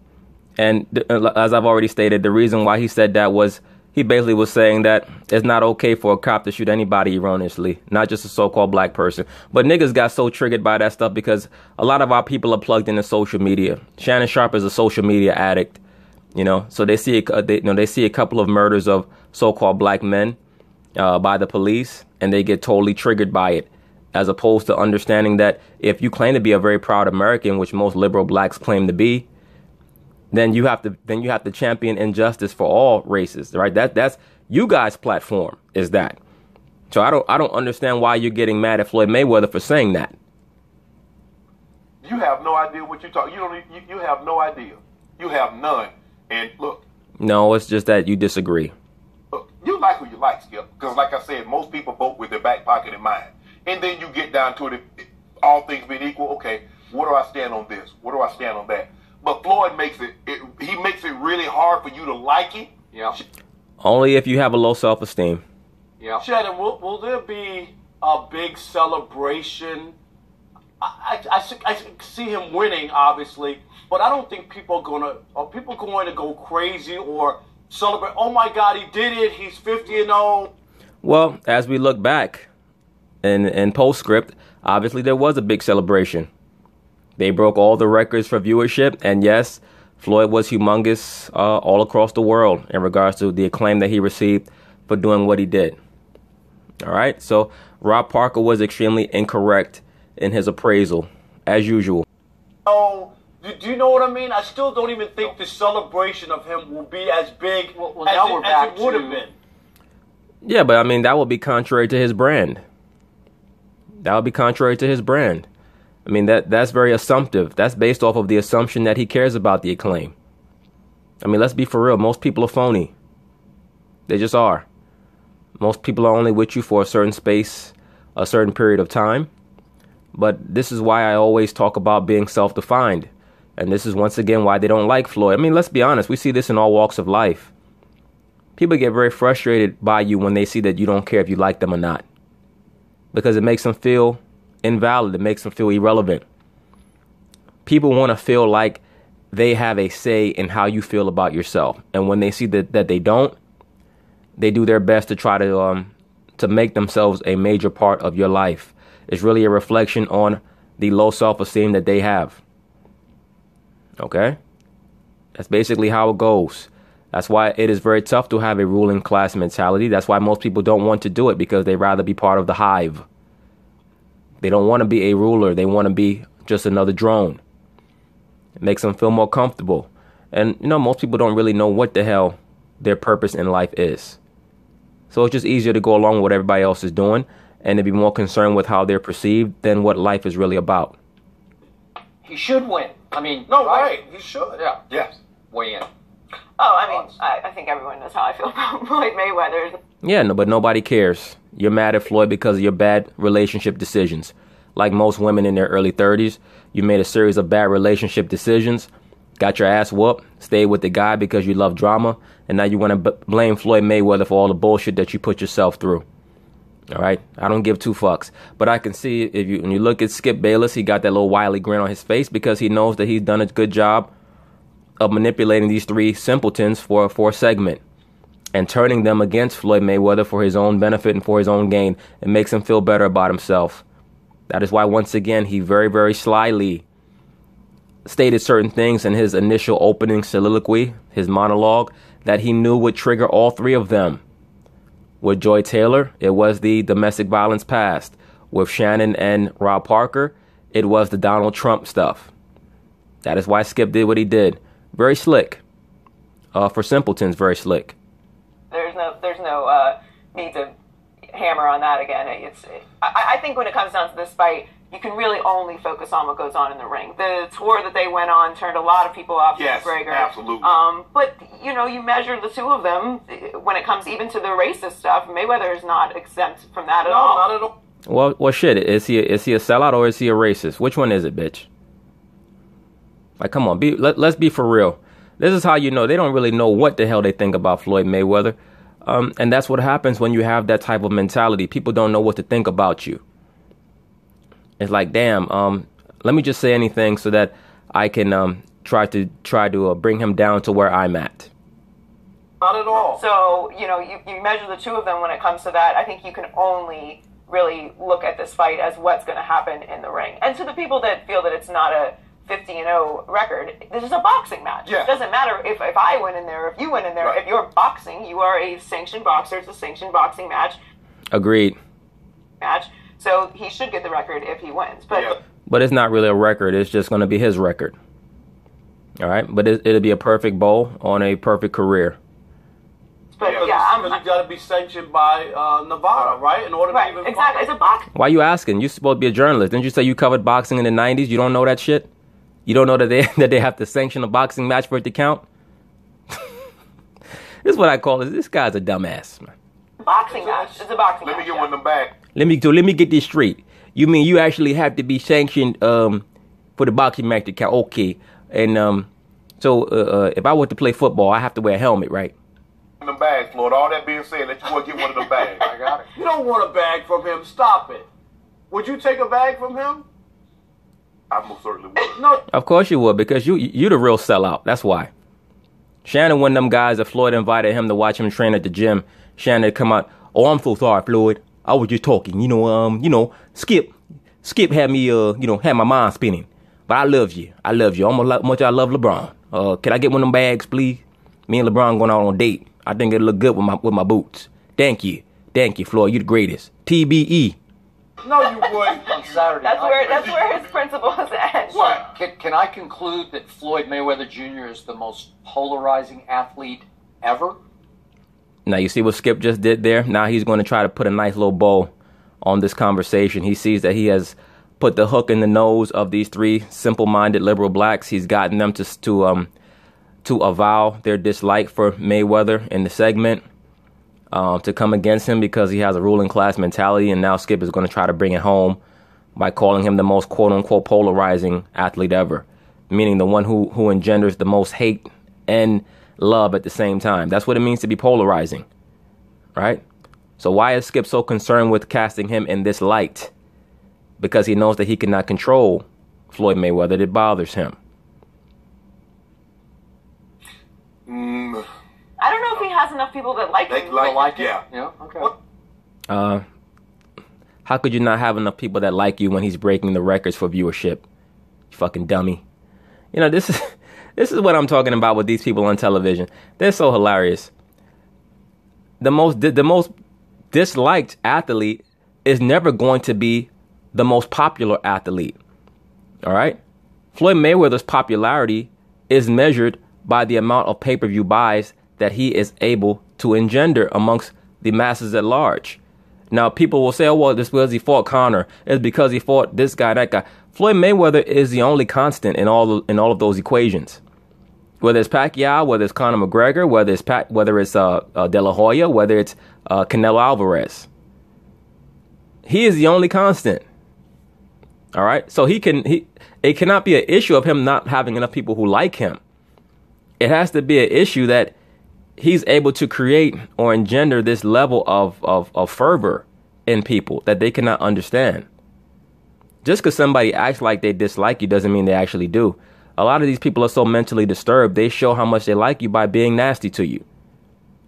And as I've already stated, the reason why he said that was he basically was saying that it's not okay for a cop to shoot anybody erroneously, not just a so-called black person. But niggas got so triggered by that stuff because a lot of our people are plugged into social media. Shannon Sharp is a social media addict, so they see a couple of murders of so-called black men by the police, and they get totally triggered by it, as opposed to understanding that if you claim to be a very proud American, which most liberal blacks claim to be, then you have to champion injustice for all races, right? That's you guys' platform is that. So I don't understand why you're getting mad at Floyd Mayweather for saying that. You have no idea what you're talking. You have no idea. You have none. And look. No, it's just that you disagree. Look, you like who you like, Skip, because like I said, most people vote with their back pocket in mind. And then you get down to it, all things being equal. Okay, where do I stand on this? Where do I stand on that? But Floyd makes it really hard for you to like it. Yeah. Only if you have a low self-esteem. Yeah. Shannon, will there be a big celebration? I see him winning, obviously, but I don't think people are going to go crazy or celebrate. Oh my God, he did it! He's 50-0. Well, as we look back in postscript, obviously there was a big celebration. They broke all the records for viewership, and yes, Floyd was humongous all across the world in regards to the acclaim that he received for doing what he did. All right, so Rob Parker was extremely incorrect in his appraisal, as usual. Oh, do you know what I mean? I still don't even think the celebration of him will be as big as it would have been. Yeah, but I mean, that would be contrary to his brand. That would be contrary to his brand. I mean, that's very assumptive. That's based off of the assumption that he cares about the acclaim. I mean, let's be for real. Most people are phony. They just are. Most people are only with you for a certain space, a certain period of time. But this is why I always talk about being self-defined. And this is once again why they don't like Floyd. I mean, let's be honest. We see this in all walks of life. People get very frustrated by you when they see that you don't care if you like them or not. Because it makes them feel invalid. It makes them feel irrelevant. People want to feel like they have a say in how you feel about yourself. And when they see that they don't, they do their best to try to make themselves a major part of your life. It's really a reflection on the low self-esteem that they have. Okay? That's basically how it goes. That's why it is very tough to have a ruling class mentality. That's why most people don't want to do it, because they'd rather be part of the hive. They don't want to be a ruler. They want to be just another drone. It makes them feel more comfortable. And, most people don't really know what the hell their purpose in life is. So it's just easier to go along with what everybody else is doing and to be more concerned with how they're perceived than what life is really about. He should win. I mean, No, right. He should. Yeah. Yes. Weigh in. Oh, I mean, I think everyone knows how I feel about Floyd Mayweather. Yeah, no, but nobody cares. You're mad at Floyd because of your bad relationship decisions. Like most women in their early 30s, you made a series of bad relationship decisions, got your ass whooped, stayed with the guy because you love drama, and now you want to blame Floyd Mayweather for all the bullshit that you put yourself through. All right? I don't give two fucks. But I can see when you look at Skip Bayless, he got that little wily grin on his face because he knows that he's done a good job of manipulating these three simpletons for a segment and turning them against Floyd Mayweather for his own benefit and for his own gain. It makes him feel better about himself. That is why, once again, he very, very slyly stated certain things in his initial opening soliloquy, his monologue, that he knew would trigger all three of them. With Joy Taylor, it was the domestic violence past. With Shannon and Rob Parker, it was the Donald Trump stuff. That is why Skip did what he did. Very slick. For simpletons, very slick. There's no need to hammer on that again. I think when it comes down to this fight, you can really only focus on what goes on in the ring. The tour that they went on turned a lot of people off Yes, McGregor. absolutely. But you measure the two of them when it comes even to the racist stuff. Mayweather is not exempt from that at all. No, not at all. Well, shit. Is he a sellout or is he a racist? Which one is it, bitch? Like, come on, let's be for real. This is how you know they don't really know what the hell they think about Floyd Mayweather. And that's what happens when you have that type of mentality. People don't know what to think about you. It's like, damn, let me just say anything so that I can try to bring him down to where I'm at. Not at all. So, you measure the two of them when it comes to that. I think you can only really look at this fight as what's going to happen in the ring. And to the people that feel that it's not a 50-0 record, this is a boxing match. Yeah. It doesn't matter if I win in there, if you win in there. Right. If you're boxing, you are a sanctioned boxer. It's a sanctioned boxing match. Agreed. So he should get the record if he wins. But Yeah. But it's not really a record. It's just going to be his record. All right? But it'll be a perfect bowl on a perfect career. Because yeah, you got to be sanctioned by Nevada, right? In order to right, even exactly. It's a box. Why you asking? You're supposed to be a journalist. Didn't you say you covered boxing in the 90s? You don't know that shit? You don't know that they have to sanction a boxing match for it to count? This is what I call it. This guy's a dumbass, man. Boxing match. It's a boxing Let match. me get one of them back. Let me get this straight. You mean you actually have to be sanctioned for the boxing match to count? Okay. And so if I were to play football, I have to wear a helmet, right? One of them bags, Floyd. All that being said, let you go get one of them bags. I got it. You don't want a bag from him. Stop it. Would you take a bag from him? I most certainly would. No. Of course you would, because you the real sellout. That's why. Shannon, one of them guys that Floyd invited him to watch him train at the gym. Shannon had come out, oh, I'm so sorry, Floyd. I was just talking. Skip had me, had my mind spinning. But I love you. Almost like much I love LeBron. Can I get one of them bags, please? Me and LeBron going out on a date. I think it'll look good with my boots. Thank you, Floyd. You the greatest. TBE. No, you wouldn't. On Saturday That's night. where his principles end. What? Can I conclude that Floyd Mayweather Jr. is the most polarizing athlete ever? Now, you see what Skip just did there? Now he's going to try to put a nice little bow on this conversation. He sees that he has put the hook in the nose of these three simple-minded liberal blacks. He's gotten them to avow their dislike for Mayweather in the segment, to come against him because he has a ruling class mentality. And now Skip is going to try to bring it home by calling him the most quote-unquote polarizing athlete ever, meaning the one who engenders the most hate and love at the same time. That's what it means to be polarizing, right? So why is Skip so concerned with casting him in this light? Because he knows that he cannot control Floyd Mayweather. It bothers him. I don't know if he has enough people that like him. Like Yeah. Okay. How could you not have enough people that like you when he's breaking the records for viewership? You fucking dummy. You know, this is what I'm talking about with these people on television. They're so hilarious. The most disliked athlete is never going to be the most popular athlete. All right? Floyd Mayweather's popularity is measured by the amount of pay-per-view buys that he is able to engender amongst the masses at large. Now, people will say, oh, well, this was he fought Conor. It's because he fought this guy, that guy. Floyd Mayweather is the only constant in all of those equations. Whether it's Pacquiao, whether it's Conor McGregor, whether it's De La Hoya, whether it's Canelo Alvarez. He is the only constant. All right? So it cannot be an issue of him not having enough people who like him. It has to be an issue that he's able to create or engender this level of fervor in people that they cannot understand. Just because somebody acts like they dislike you doesn't mean they actually do. A lot of these people are so mentally disturbed, they show how much they like you by being nasty to you.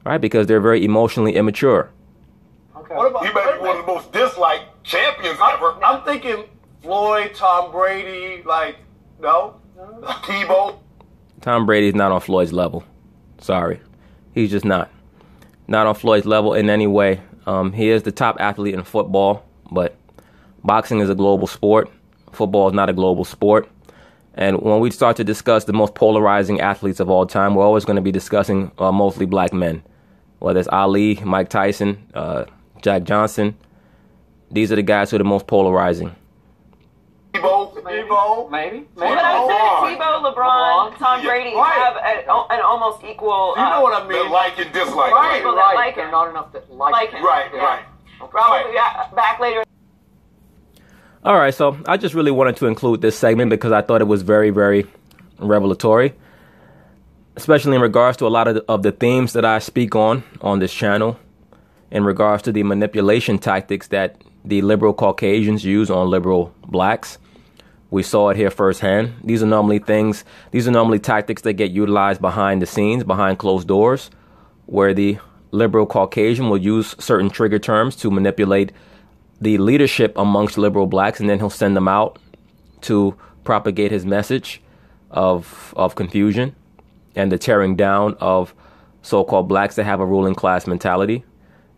Right? Because they're very emotionally immature. Okay. What about, he might be one of the most disliked champions ever. I'm thinking Floyd, Tom Brady, no? Tebow. Tom Brady's not on Floyd's level. Sorry. He's just not on Floyd's level in any way. He is the top athlete in football, but boxing is a global sport. Football is not a global sport. And when we start to discuss the most polarizing athletes of all time, we're always going to be discussing mostly black men. Whether it's Ali, Mike Tyson, Jack Johnson. These are the guys who are the most polarizing. Tebow. Maybe. But I said Tebow, LeBron, Tom Brady have an almost equal. You know what I mean? The like and dislike. Right, people that like There him. are not enough that like him. Right. Probably back later. All right, so I just really wanted to include this segment because I thought it was very, very revelatory, especially in regards to a lot of the themes that I speak on this channel, in regards to the manipulation tactics that the liberal Caucasians use on liberal blacks. We saw it here firsthand. These are normally tactics that get utilized behind the scenes, behind closed doors, where the liberal Caucasian will use certain trigger terms to manipulate the leadership amongst liberal blacks, and then he'll send them out to propagate his message of confusion and the tearing down of so-called blacks that have a ruling class mentality.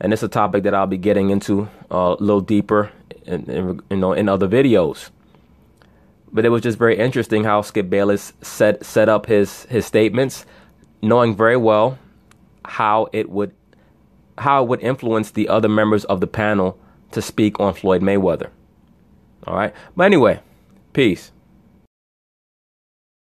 And it's a topic that I'll be getting into a little deeper in other videos. But it was just very interesting how Skip Bayless set up his statements, knowing very well how it would influence the other members of the panel to speak on Floyd Mayweather. All right. But anyway, peace.